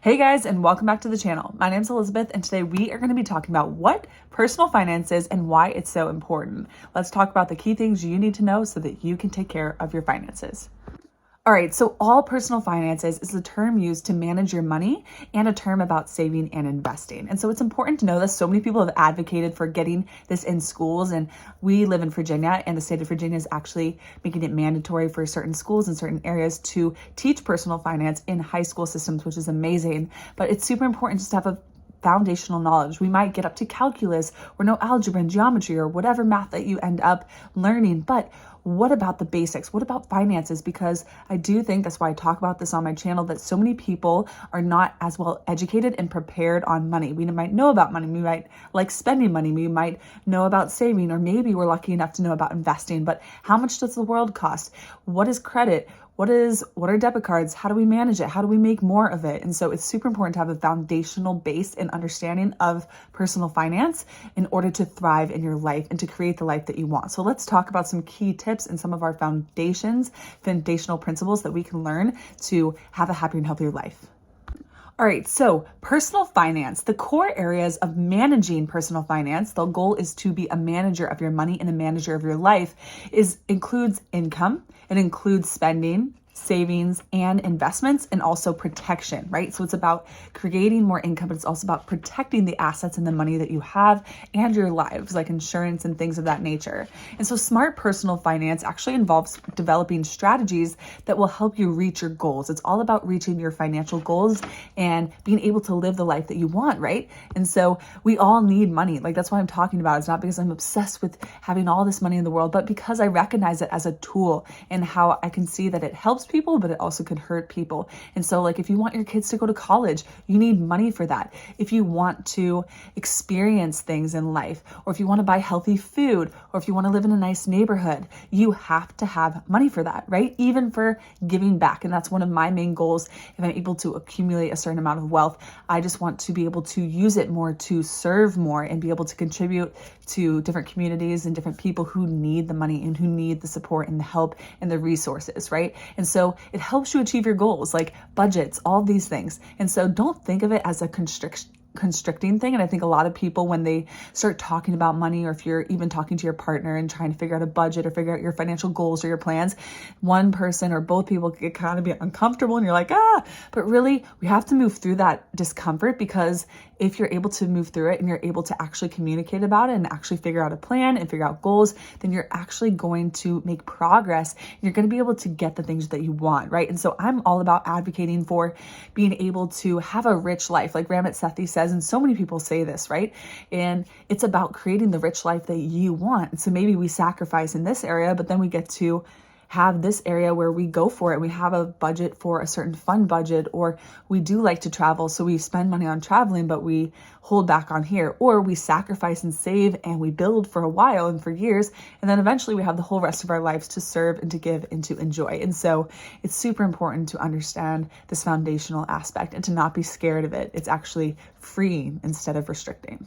Hey guys, and welcome back to the channel. My name is Elizabeth, and today we are going to be talking about what personal finance is and why it's so important. Let's talk about the key things you need to know so that you can take care of your finances. All right, so all personal finances is the term used to manage your money and a term about saving and investing. And so it's important to know this. So many people have advocated for getting this in schools, and we live in Virginia, and the state of Virginia is actually making it mandatory for certain schools in certain areas to teach personal finance in high school systems, which is amazing. But it's super important just to have a foundational knowledge. We might get up to calculus or know algebra and geometry or whatever math that you end up learning, but what about the basics? What about finances? Because I do think that's why I talk about this on my channel, that so many people are not as well educated and prepared on money. We might know about money. We might like spending money. We might know about saving, or maybe we're lucky enough to know about investing, but how much does the world cost? What is credit? What are debit cards? How do we manage it? How do we make more of it? And so it's super important to have a foundational base and understanding of personal finance in order to thrive in your life and to create the life that you want. So let's talk about some key tips and some of our foundational principles that we can learn to have a happy and healthier life. All right, so personal finance, the core areas of managing personal finance, the goal is to be a manager of your money and a manager of your life, includes income, it includes spending, savings, and investments, and also protection, right? So it's about creating more income, but it's also about protecting the assets and the money that you have and your lives, like insurance and things of that nature. And so smart personal finance actually involves developing strategies that will help you reach your goals. It's all about reaching your financial goals and being able to live the life that you want, right? And so we all need money. Like, that's why I'm talking about it. It's not because I'm obsessed with having all this money in the world, but because I recognize it as a tool and how I can see that it helps people, but it also could hurt people. And so, like, if you want your kids to go to college, you need money for that. If you want to experience things in life, or if you want to buy healthy food, or if you want to live in a nice neighborhood, you have to have money for that, right? Even for giving back. And that's one of my main goals. If I'm able to accumulate a certain amount of wealth, I just want to be able to use it more to serve more and be able to contribute to different communities and different people who need the money and who need the support and the help and the resources, right? And so it helps you achieve your goals, like budgets, all these things. And so don't think of it as a constricting thing. And I think a lot of people, when they start talking about money, or if you're even talking to your partner and trying to figure out a budget or figure out your financial goals or your plans, one person or both people get kind of be uncomfortable and you're like, but really we have to move through that discomfort, because if you're able to move through it and you're able to actually communicate about it and actually figure out a plan and figure out goals, then you're actually going to make progress and you're going to be able to get the things that you want, right? And so I'm all about advocating for being able to have a rich life, like Ramit Sethi says, and so many people say this, right? And it's about creating the rich life that you want. So maybe we sacrifice in this area, but then we get to have this area where we go for it. We have a budget for a certain fun budget, or we do like to travel, so we spend money on traveling, but we hold back on here, or we sacrifice and save and we build for a while and for years, and then eventually we have the whole rest of our lives to serve and to give and to enjoy. And so it's super important to understand this foundational aspect and to not be scared of it. It's actually freeing instead of restricting.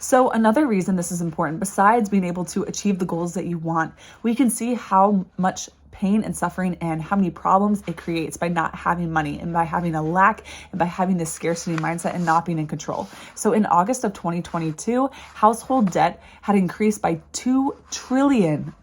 So another reason this is important, besides being able to achieve the goals that you want, we can see how much pain and suffering and how many problems it creates by not having money and by having a lack and by having this scarcity mindset and not being in control. So in August of 2022, household debt had increased by $2 trillion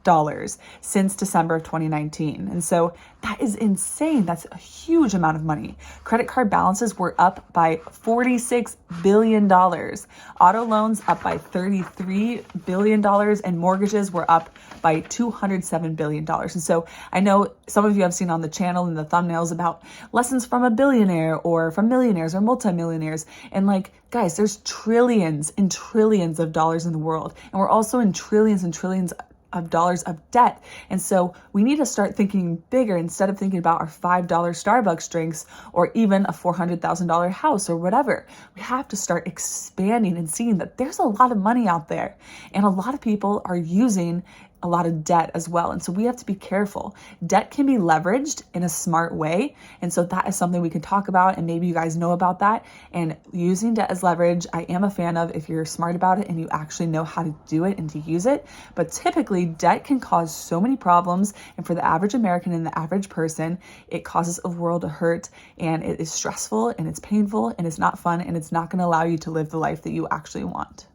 since December of 2019. And so that is insane. That's a huge amount of money. Credit card balances were up by $46 billion. Auto loans up by $33 billion, and mortgages were up by $207 billion. And so I know some of you have seen on the channel and the thumbnails about lessons from a billionaire or from millionaires or multimillionaires. And like, guys, there's trillions and trillions of dollars in the world. And we're also in trillions and trillions of dollars of debt. And so we need to start thinking bigger instead of thinking about our $5 Starbucks drinks or even a $400,000 house or whatever. We have to start expanding and seeing that there's a lot of money out there, and a lot of people are using a lot of debt as well. And so we have to be careful. Debt can be leveraged in a smart way. And so that is something we can talk about. And maybe you guys know about that. And using debt as leverage, I am a fan of if you're smart about it and you actually know how to do it and to use it. But typically debt can cause so many problems. And for the average American and the average person, it causes a world of hurt, and it is stressful and it's painful and it's not fun, and it's not going to allow you to live the life that you actually want.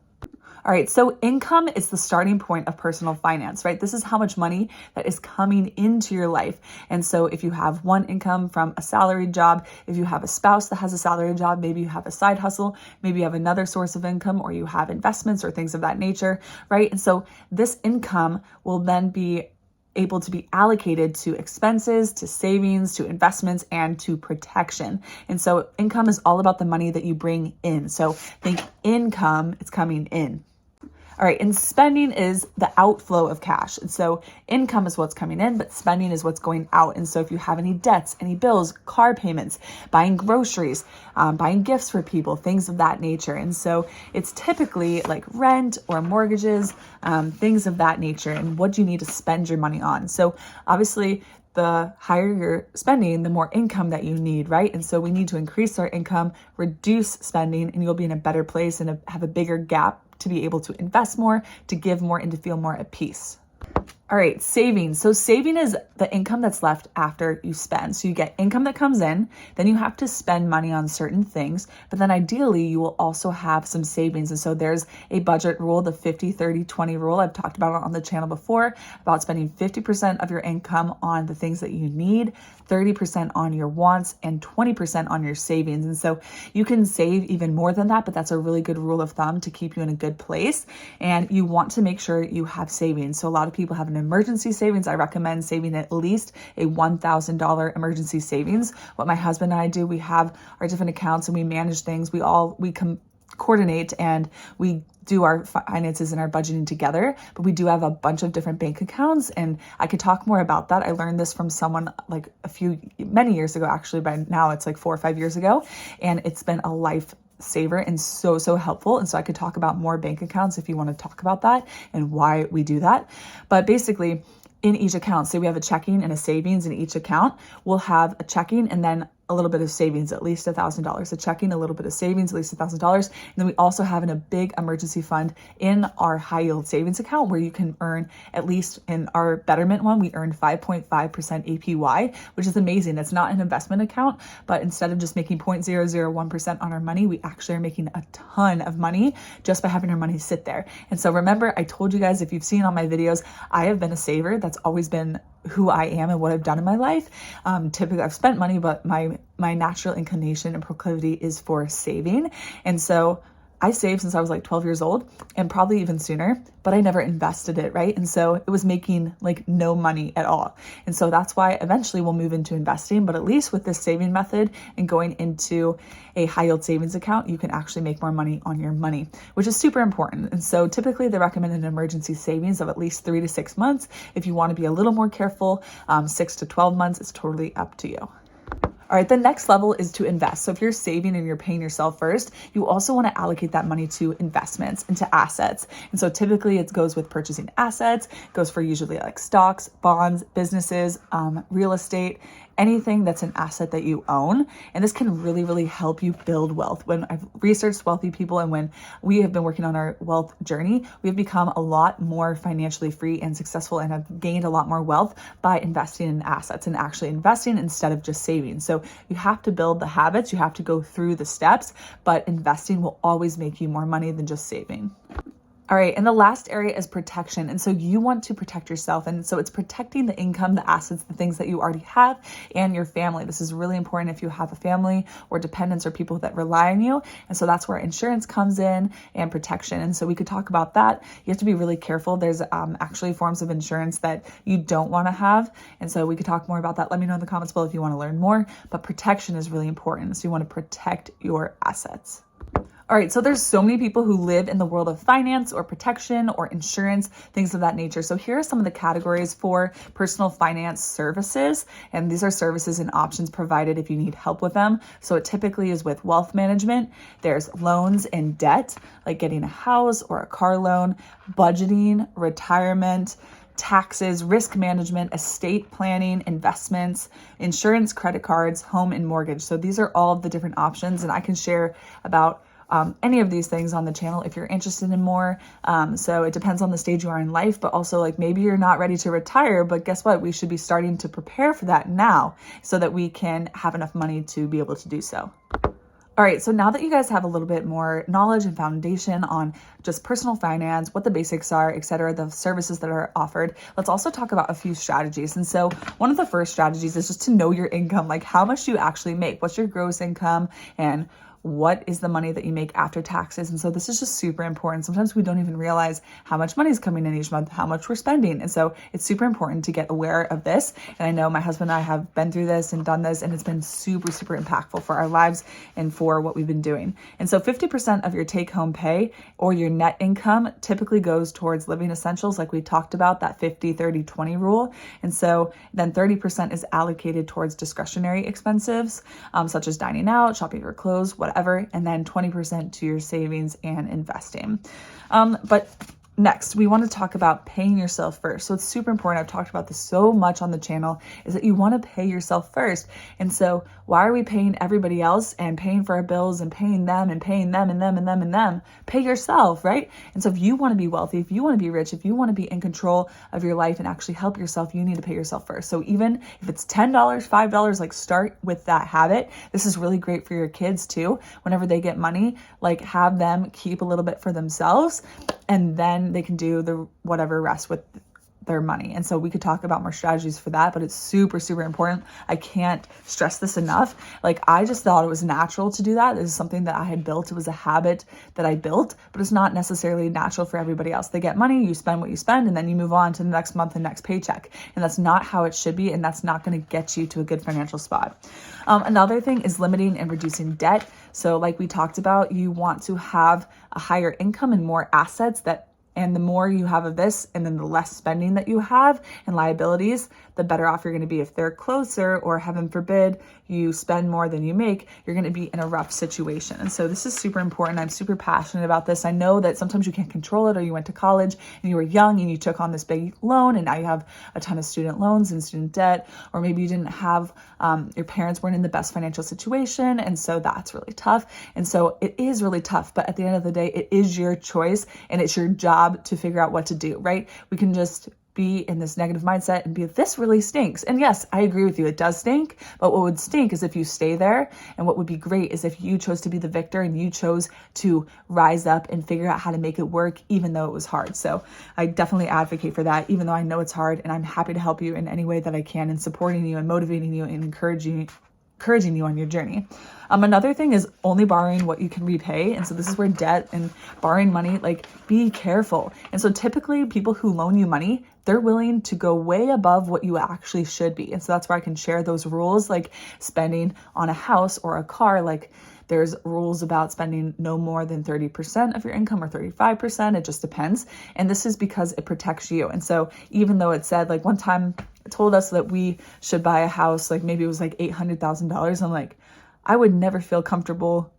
All right, so income is the starting point of personal finance, right? This is how much money that is coming into your life. And so if you have one income from a salaried job, if you have a spouse that has a salaried job, maybe you have a side hustle, maybe you have another source of income, or you have investments or things of that nature, right? And so this income will then be able to be allocated to expenses, to savings, to investments, and to protection. And so income is all about the money that you bring in. So think income, it's coming in. All right, and spending is the outflow of cash. And so income is what's coming in, but spending is what's going out. And so if you have any debts, any bills, car payments, buying groceries, buying gifts for people, things of that nature. And so it's typically like rent or mortgages, things of that nature, and what you need to spend your money on. So obviously, the higher your spending, the more income that you need, right? And so we need to increase our income, reduce spending, and you'll be in a better place and have a bigger gap to be able to invest more, to give more, and to feel more at peace. All right, savings. So saving is the income that's left after you spend. So you get income that comes in, then you have to spend money on certain things, but then ideally you will also have some savings. And so there's a budget rule, the 50-30-20 rule. I've talked about it on the channel before, about spending 50% of your income on the things that you need, 30% on your wants, and 20% on your savings. And so you can save even more than that, but that's a really good rule of thumb to keep you in a good place. And you want to make sure you have savings. So a lot of people have an emergency savings. I recommend saving at least a $1,000 emergency savings. What my husband and I do, we have our different accounts and we manage things. We coordinate and we do our finances and our budgeting together, but we do have a bunch of different bank accounts, and I could talk more about that. I learned this from someone like many years ago, actually. By now it's like 4 or 5 years ago, and it's been a life saver and so helpful. And so I could talk about more bank accounts if you want to talk about that and why we do that. But basically, in each account, say we have a checking and a savings in each account, we'll have a checking and then a little bit of savings, at least $1,000. A checking, a little bit of savings, at least $1,000. And then we also have a big emergency fund in our high yield savings account where you can earn, at least in our Betterment one, we earn 5.5% APY, which is amazing. It's not an investment account, but instead of just making 0.001% on our money, we actually are making a ton of money just by having our money sit there. And so remember, I told you guys, if you've seen all my videos, I have been a saver. That's always been who I am and what I've done in my life. Typically I've spent money, but my natural inclination and proclivity is for saving. And so I saved since I was like 12 years old and probably even sooner, but I never invested it, right? And so it was making like no money at all. And so that's why eventually we'll move into investing, but at least with this saving method and going into a high yield savings account, you can actually make more money on your money, which is super important. And so typically they recommend an emergency savings of at least 3 to 6 months. If you want to be a little more careful, 6 to 12 months, it's totally up to you. All right, the next level is to invest. So if you're saving and you're paying yourself first, you also want to allocate that money to investments, into assets. And so typically it goes with purchasing assets, goes for usually like stocks, bonds, businesses, real estate, anything that's an asset that you own. And this can really help you build wealth. When I've researched wealthy people and when we have been working on our wealth journey, we've become a lot more financially free and successful and have gained a lot more wealth by investing in assets and actually investing instead of just saving. So you have to build the habits, you have to go through the steps, but investing will always make you more money than just saving. All right, and the last area is protection. And so you want to protect yourself. And so it's protecting the income, the assets, the things that you already have, and your family. This is really important if you have a family or dependents or people that rely on you. And so that's where insurance comes in and protection. And so we could talk about that. You have to be really careful. There's actually forms of insurance that you don't want to have. And so we could talk more about that. Let me know in the comments below if you want to learn more. But protection is really important. So you want to protect your assets. All right, so there's so many people who live in the world of finance or protection or insurance, things of that nature. So here are some of the categories for personal finance services. And these are services and options provided if you need help with them. So it typically is with wealth management. There's loans and debt, like getting a house or a car loan, budgeting, retirement, taxes, risk management, estate planning, investments, insurance, credit cards, home, and mortgage. So these are all of the different options, and I can share about any of these things on the channel if you're interested in more. So it depends on the stage you are in life, but also like maybe you're not ready to retire, but guess what? We should be starting to prepare for that now so that we can have enough money to be able to do so. All right, so now that you guys have a little bit more knowledge and foundation on just personal finance, what the basics are, etc., the services that are offered, let's also talk about a few strategies. And so one of the first strategies is just to know your income, like how much do you actually make? What's your gross income, and what is the money that you make after taxes? And so this is just super important. Sometimes we don't even realize how much money is coming in each month, how much we're spending. And so it's super important to get aware of this. And I know my husband and I have been through this and done this, and it's been super, super impactful for our lives and for what we've been doing. And so 50% of your take-home pay or your net income typically goes towards living essentials, like we talked about, that 50-30-20 rule. And so then 30% is allocated towards discretionary expenses, such as dining out, shopping for clothes, whatever, and then 20% to your savings and investing. But next, we want to talk about paying yourself first. So it's super important. I've talked about this so much on the channel, is that you want to pay yourself first. And so why are we paying everybody else and paying for our bills and paying them and paying them and them and them and them? Pay yourself, right? And so if you want to be wealthy, if you want to be rich, if you want to be in control of your life and actually help yourself, you need to pay yourself first. So even if it's $10, $5, like start with that habit. This is really great for your kids too. Whenever they get money, like have them keep a little bit for themselves, and then they can do the whatever rest with their money. And so we could talk about more strategies for that, but it's super, super important. I can't stress this enough. Like I just thought it was natural to do that. This is something that I had built. It was a habit that I built, but it's not necessarily natural for everybody else. They get money, you spend what you spend, and then you move on to the next month and next paycheck. And that's not how it should be. And that's not going to get you to a good financial spot. Another thing is limiting and reducing debt. So like we talked about, you want to have a higher income and more assets and the more you have of this, and then the less spending that you have and liabilities, the better off you're going to be. If they're closer, or heaven forbid, you spend more than you make, you're going to be in a rough situation. And so this is super important. I'm super passionate about this. I know that sometimes you can't control it, or you went to college and you were young and you took on this big loan and now you have a ton of student loans and student debt, or maybe you didn't have, your parents weren't in the best financial situation. And so that's really tough. And so it is really tough, but at the end of the day, it is your choice and it's your job to figure out what to do, right? We can just be in this negative mindset and be, this really stinks. And yes, I agree with you. It does stink, but what would stink is if you stay there. And what would be great is if you chose to be the victor and you chose to rise up and figure out how to make it work, even though it was hard. So I definitely advocate for that, even though I know it's hard, and I'm happy to help you in any way that I can, and supporting you and motivating you and encouraging you on your journey. Another thing is only borrowing what you can repay. And so this is where debt and borrowing money, like be careful. And so typically people who loan you money, they're willing to go way above what you actually should be. And so that's where I can share those rules, like spending on a house or a car. Like there's rules about spending no more than 30% of your income or 35%. It just depends. And this is because it protects you. And so even though it said, like one time it told us that we should buy a house, like maybe it was like $800,000. I'm like, I would never feel comfortable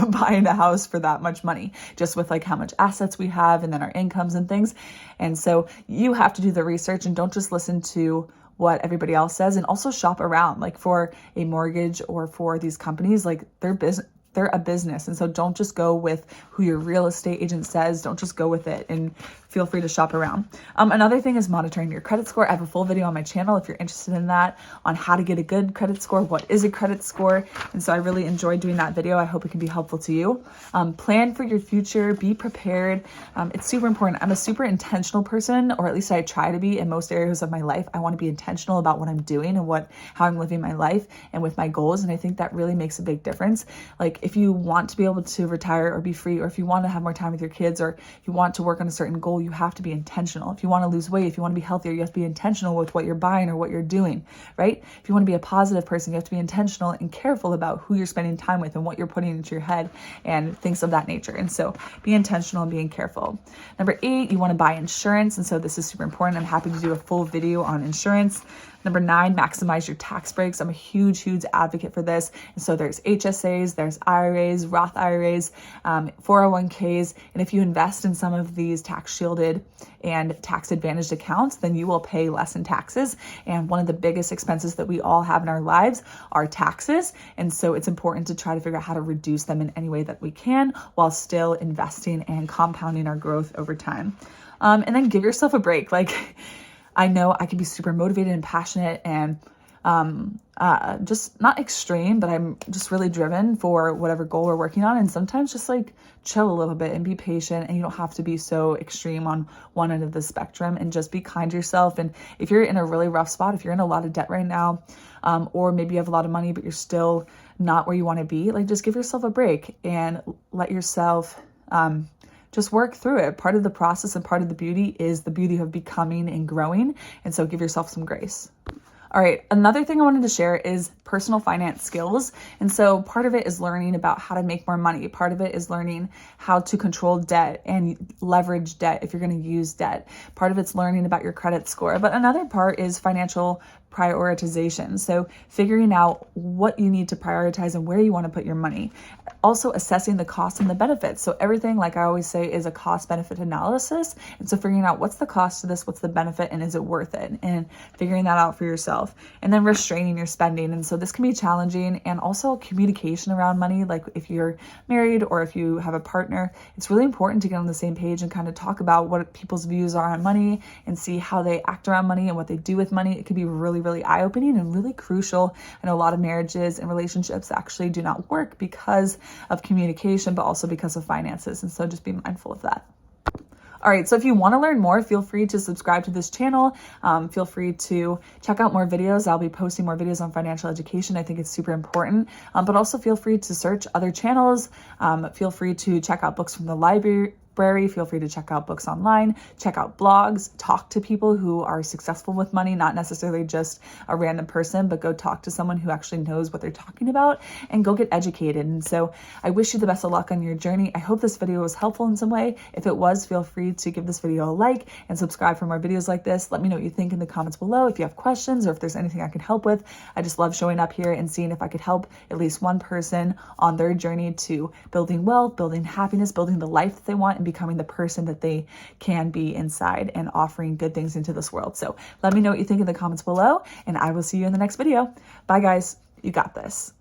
buying a house for that much money, just with like how much assets we have and then our incomes and things. And so you have to do the research and don't just listen to what everybody else says, and also shop around, like for a mortgage or for these companies, like they're a business. And so don't just go with who your real estate agent says. Don't just go with it, and feel free to shop around. Another thing is monitoring your credit score. I have a full video on my channel if you're interested in that, on how to get a good credit score. What is a credit score? And so I really enjoyed doing that video. I hope it can be helpful to you. Plan for your future. Be prepared. It's super important. I'm a super intentional person, or at least I try to be in most areas of my life. I want to be intentional about what I'm doing and how I'm living my life and with my goals. And I think that really makes a big difference. Like if you want to be able to retire or be free, or if you want to have more time with your kids, or if you want to work on a certain goal, you have to be intentional. If you want to lose weight, if you want to be healthier, you have to be intentional with what you're buying or what you're doing, right? If you want to be a positive person, you have to be intentional and careful about who you're spending time with and what you're putting into your head and things of that nature. And so be intentional and being careful. Number 8, you want to buy insurance. And so this is super important. I'm happy to do a full video on insurance. Number 9, maximize your tax breaks. I'm a huge advocate for this. And so there's HSAs, there's IRAs, Roth IRAs, 401ks. And if you invest in some of these tax shielded and tax advantaged accounts, then you will pay less in taxes. And one of the biggest expenses that we all have in our lives are taxes. And so it's important to try to figure out how to reduce them in any way that we can while still investing and compounding our growth over time. And then give yourself a break. Like, I know I can be super motivated and passionate and just not extreme, but I'm just really driven for whatever goal we're working on. And sometimes just like chill a little bit and be patient, and you don't have to be so extreme on one end of the spectrum, and just be kind to yourself. And if you're in a really rough spot, if you're in a lot of debt right now, or maybe you have a lot of money, but you're still not where you want to be, like just give yourself a break and let yourself, just work through it. Part of the process and part of the beauty is the beauty of becoming and growing. And so give yourself some grace. All right, another thing I wanted to share is personal finance skills. And so part of it is learning about how to make more money. Part of it is learning how to control debt and leverage debt if you're going to use debt. Part of it's learning about your credit score. But another part is financial prioritization. So figuring out what you need to prioritize and where you want to put your money. Also assessing the costs and the benefits. So everything, like I always say, is a cost benefit analysis. And so figuring out what's the cost of this, what's the benefit, and is it worth it? And figuring that out for yourself. And then restraining your spending. And so this can be challenging, and also communication around money. Like if you're married or if you have a partner, it's really important to get on the same page and kind of talk about what people's views are on money and see how they act around money and what they do with money. It can be really eye-opening and really crucial. I know a lot of marriages and relationships actually do not work because of communication, but also because of finances. And so just be mindful of that. All right, so if you want to learn more, feel free to subscribe to this channel. Feel free to check out more videos. I'll be posting more videos on financial education. I think it's super important, but also feel free to search other channels. Feel free to check out books from the library. Feel free to check out books online, check out blogs, talk to people who are successful with money, not necessarily just a random person, but go talk to someone who actually knows what they're talking about, and go get educated. And so I wish you the best of luck on your journey. I hope this video was helpful in some way. If it was, feel free to give this video a like and subscribe for more videos like this. Let me know what you think in the comments below. If you have questions or if there's anything I can help with, I just love showing up here and seeing if I could help at least one person on their journey to building wealth, building happiness, building the life that they want, and becoming the person that they can be inside, and offering good things into this world. So let me know what you think in the comments below, and I will see you in the next video. Bye guys, you got this.